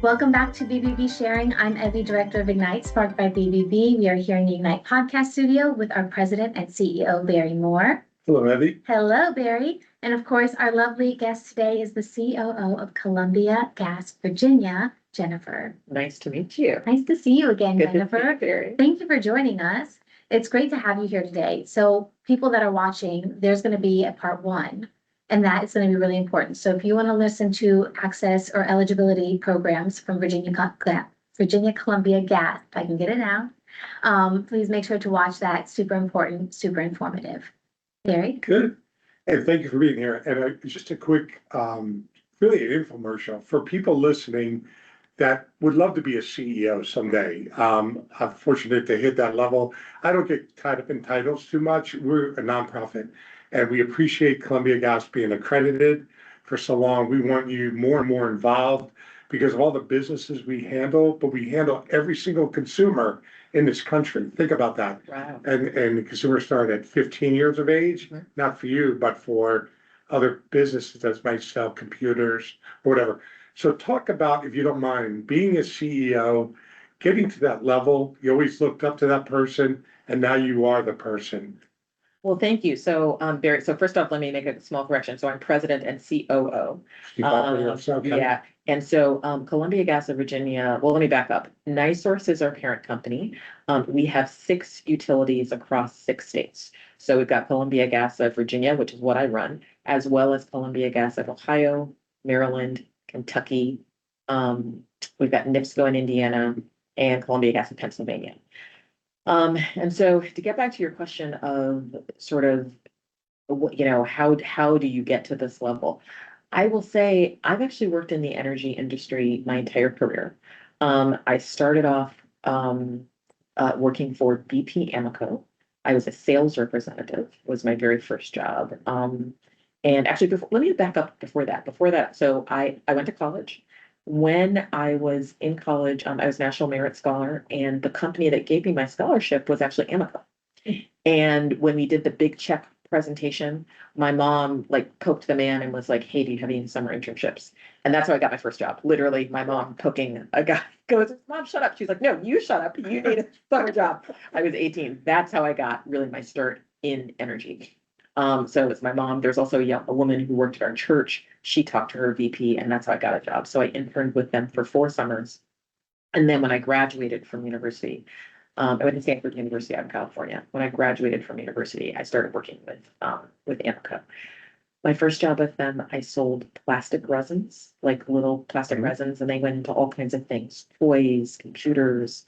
Welcome back to BBB Sharing. I'm Evie, Director of Ignite, sparked by BBB. We are here in the Ignite podcast studio with our President and CEO, Barry Moore. Hello, Evie. Hello, Barry. And of course, our lovely guest today is the COO of Columbia Gas, Virginia, Jennifer. Nice to meet you. Nice to see you again, Good Jennifer. To see you, Barry. Thank you for joining us. It's great to have you here today. So people that are watching, there's going to be a part one. And that is going to be really important. So if you want to listen to access or eligibility programs from Virginia Columbia Gas, if I can get it out, please make sure to watch that. Super important, super informative. Barry? Good. And thank you for being here. And just a quick, really an infomercial for people listening that would love to be a CEO someday. I'm fortunate to hit that level. I don't get tied up in titles too much. We're a nonprofit. And we appreciate Columbia Gas being accredited for so long. We want you more and more involved because of all the businesses we handle, but we handle every single consumer in this country. Think about that. Wow. And the consumers start at 15 years of age, not for you, but for other businesses that might sell computers or whatever. So talk about, if you don't mind, being a CEO, getting to that level. You always looked up to that person, and now you are the person. Well, thank you. So, Barry, so first off, let me make a small correction. So I'm president and COO. Yeah. And so Columbia Gas of Virginia, well, let me back up. NiSource is our parent company. We have 6 utilities across 6 states. So we've got Columbia Gas of Virginia, which is what I run, as well as Columbia Gas of Ohio, Maryland, Kentucky. We've got NIPSCO in Indiana and Columbia Gas of Pennsylvania. And so to get back to your question of sort of, how do you get to this level? I will say I've actually worked in the energy industry my entire career. I started off working for BP Amoco. I was a sales representative, was my very first job. And actually, let me back up before that. So I went to college. When I was in college, I was National Merit Scholar, and the company that gave me my scholarship was actually Amoco. And when we did the big check presentation, my mom poked the man and was like, "Hey, do you have any summer internships?" And that's how I got my first job. Literally, my mom poking a guy goes, "Mom, shut up." She's like, "No, you shut up. You need a summer job." I was 18. That's how I got really my start in energy. So it's my mom. There's also a woman who worked at our church. She talked to her VP, and that's how I got a job. So I interned with them for 4 summers. And then when I graduated from university, I went to Stanford University out in California. When I graduated from university, I started working with Amoco. My first job with them, I sold plastic resins, like little plastic resins, and they went into all kinds of things: toys, computers,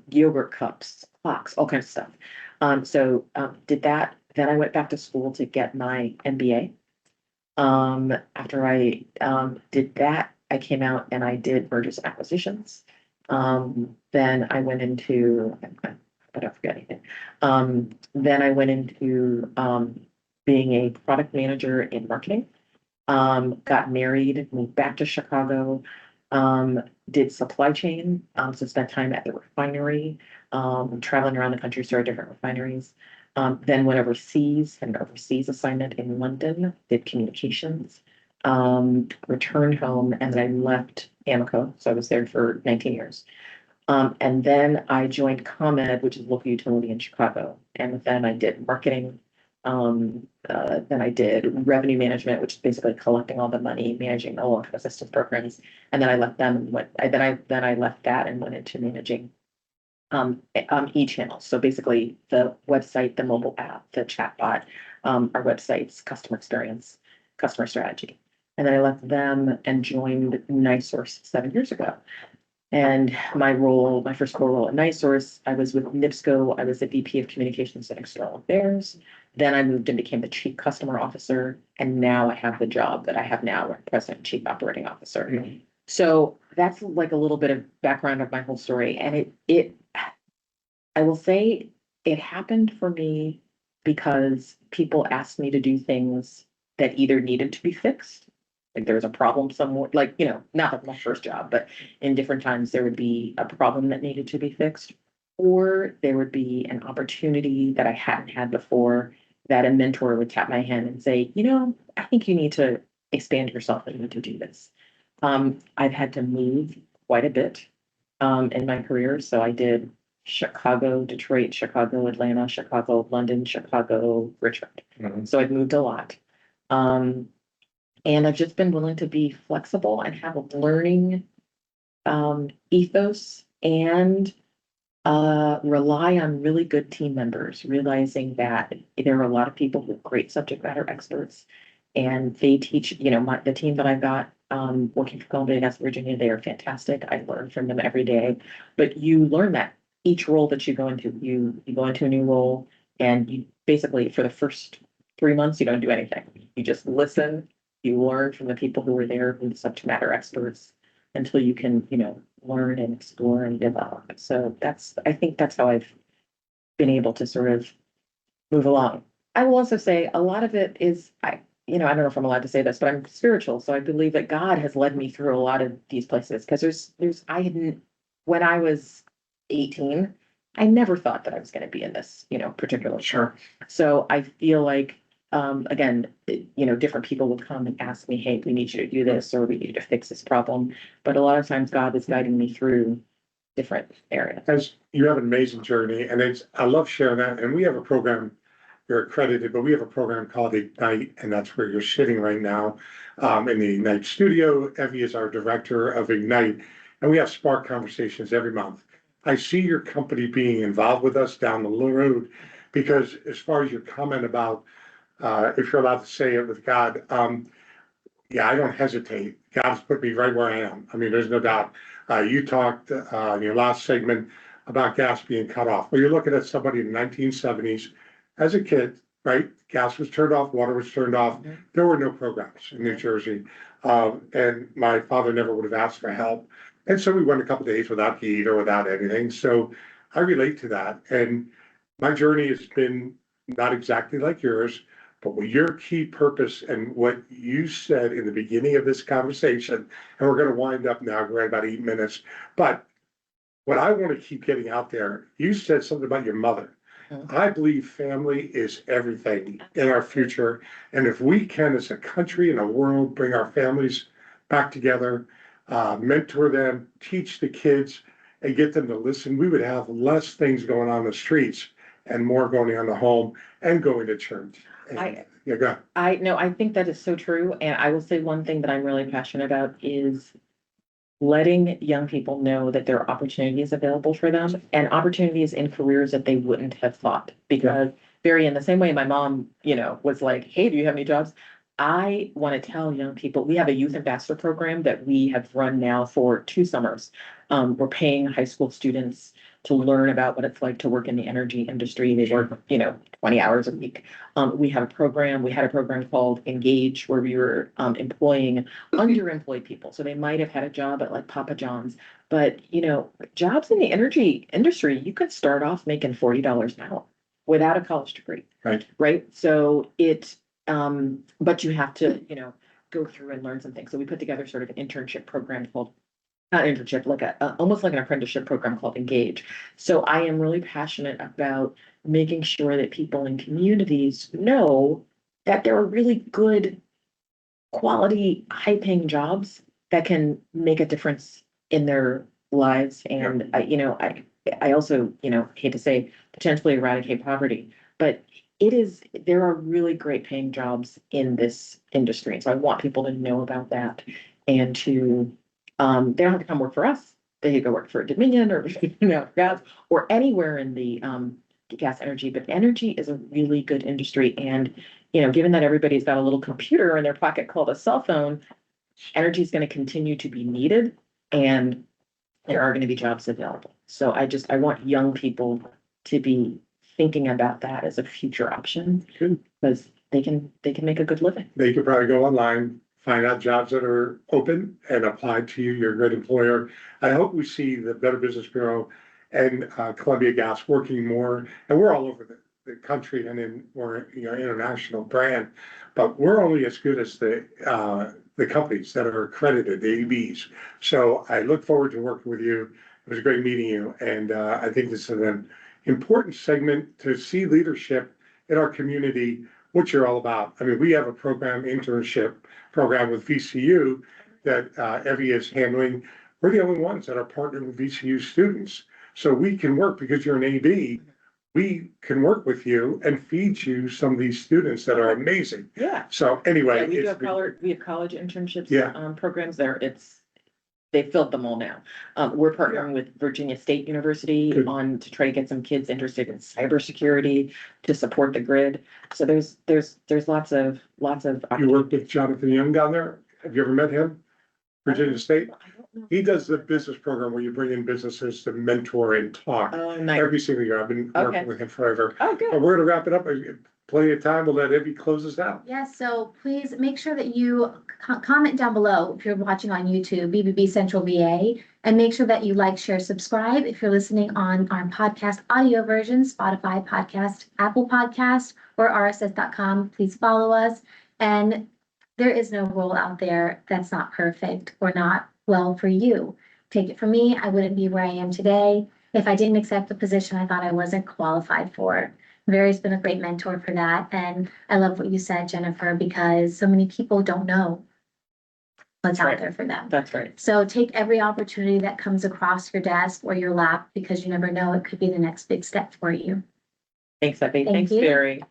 yogurt cups, clocks, all kinds of stuff. So did that. Then I went back to school to get my MBA. After I did that, I came out and I did mergers and acquisitions. Then I went into, I don't forget anything. Then I went into being a product manager in marketing. Got married, moved back to Chicago, did supply chain, so spent time at the refinery, traveling around the country, started different refineries. Then went overseas, had an overseas assignment in London, did communications, returned home, and then I left Amoco. So I was there for 19 years. And then I joined ComEd, which is a local utility in Chicago. And then I did marketing. Then I did revenue management, which is basically collecting all the money, managing the long-term assistance programs. And then I left them and then I left that and went into managing e-channels. So basically the website, the mobile app, the chatbot, our websites, customer experience, customer strategy. And then I left them and joined NiSource 7 years ago. And my first role at NiSource, I was with NIPSCO. I was the VP of Communications and External Affairs. Then I moved and became the Chief Customer Officer. And now I have the job that I have now, where I'm President and Chief Operating Officer. Mm-hmm. So that's like a little bit of background of my whole story. And I will say it happened for me because people asked me to do things that either needed to be fixed. Like there was a problem somewhere, not like my first job, but in different times there would be a problem that needed to be fixed, or there would be an opportunity that I hadn't had before that a mentor would tap my hand and say, I think you need to expand yourself and you need to do this. I've had to move quite a bit in my career. So I did Chicago, Detroit, Chicago, Atlanta, Chicago, London, Chicago, Richmond. Mhm. So I've moved a lot. Um, and I've just been willing to be flexible and have a learning ethos and rely on really good team members, realizing that there are a lot of people who are great subject matter experts. And they teach, the team that I've got working for Columbia Gas Virginia, they are fantastic. I learn from them every day. But you learn that each role that you go into, you go into a new role and you basically for the first 3 months, you don't do anything. You just listen, you learn from the people who are there, who are the subject matter experts, until you can, learn and explore and develop. So I think that's how I've been able to sort of move along. I will also say a lot of it is, I don't know if I'm allowed to say this, but I'm spiritual. So I believe that God has led me through a lot of these places because I hadn't, when I was 18, I never thought that I was going to be in this, particular. Sure. So I feel like, again, different people will come and ask me, hey, we need you to do this, or we need you to fix this problem. But a lot of times God is guiding me through different areas. As you have an amazing journey, and I love sharing that. And we have a program, you're accredited, but we have a program called Ignite, and that's where you're sitting right now in the Ignite studio. Evie is our director of Ignite, and we have Spark conversations every month. I see your company being involved with us down the road because, as far as your comment about if you're allowed to say it with God, yeah, I don't hesitate. God's put me right where I am. I mean, there's no doubt. You talked in your last segment about gas being cut off. Well, you're looking at somebody in the 1970s as a kid, right? Gas was turned off, water was turned off. Mhm. There were no programs in New Jersey. And my father never would have asked for help. And so we went a couple of days without heat or without anything. So I relate to that. And my journey has been not exactly like yours. But what your key purpose and what you said in the beginning of this conversation, and we're going to wind up now, we're at about 8 minutes. But what I want to keep getting out there, you said something about your mother. Mhm. I believe family is everything in our future. And if we can, as a country and a world, bring our families back together, mentor them, teach the kids, and get them to listen, we would have less things going on the streets and more going on the home and going to church. And, I- yeah, go ahead. I think that is so true. And I will say one thing that I'm really passionate about is letting young people know that there are opportunities available for them and opportunities in careers that they wouldn't have thought. Because very in the same way my mom, was like, hey, do you have any jobs? I want to tell young people, we have a youth ambassador program that we have run now for 2 summers. We're paying high school students to learn about what it's like to work in the energy industry. They work, 20 hours a week. We had a program called Engage where we were employing underemployed people. So they might have had a job at like Papa John's, but jobs in the energy industry, you could start off making $40 an hour without a college degree. Right. Right. So but you have to, go through and learn some things. So we put together sort of an internship program called not internship, like almost like an apprenticeship program called Engage. So I am really passionate about making sure that people in communities know that there are really good quality, high-paying jobs that can make a difference in their lives. And I also, hate to say potentially eradicate poverty, but there are really great paying jobs in this industry. So I want people to know about that and to, they don't have to come work for us. They could go work for Dominion or, gas or anywhere in the, gas energy, but energy is a really good industry. And given that everybody's got a little computer in their pocket called a cell phone, energy is going to continue to be needed and there are going to be jobs available. So I want young people to be thinking about that as a future option Good. because they can make a good living. They could probably go online, find out jobs that are open and apply to you. You're a great employer. I hope we see the Better Business Bureau and Columbia Gas working more, and we're all over the country and we're international brand, but we're only as good as the companies that are accredited, the ABs. So I look forward to working with you. It was great meeting you, and I think this is an important segment to see leadership in our community, what you're all about. I mean, we have a internship program with VCU that Evie is handling, we're the only ones that are partnered with VCU students. So we can work, because you're an AB, we can work with you and feed you some of these students that are amazing. Yeah. So anyway. Yeah, we it's been- we have college internships. Yeah. Programs there. They filled them all now. We're partnering with Virginia State University Good. to try to get some kids interested in cybersecurity to support the grid. So there's lots of. You work with Jonathan Young down there? Have you ever met him? Virginia State? I don't know. He does the business program where you bring in businesses to mentor and talk Oh, nice. every single year. I've been Okay. working with him forever. Oh, But good. we're gonna wrap it up. Plenty of time. We'll let Evie close us out. Yes, so please make sure that you comment down below if you're watching on YouTube, BBB Central VA, and make sure that you like, share, subscribe. If you're listening on our podcast audio version, Spotify podcast, Apple podcast, or rss.com, please follow us. And there is no role out there that's not perfect or not well for you. Take it from me, I wouldn't be where I am today if I didn't accept the position I thought I wasn't qualified for. Mary's been a great mentor for that. And I love what you said, Jennifer, because so many people don't know what's out Right. there for them. That's right. So take every opportunity that comes across your desk or your lap, because you never know, it could be the next big step for you. Thanks, Effie. Thank Thanks, you. Barry.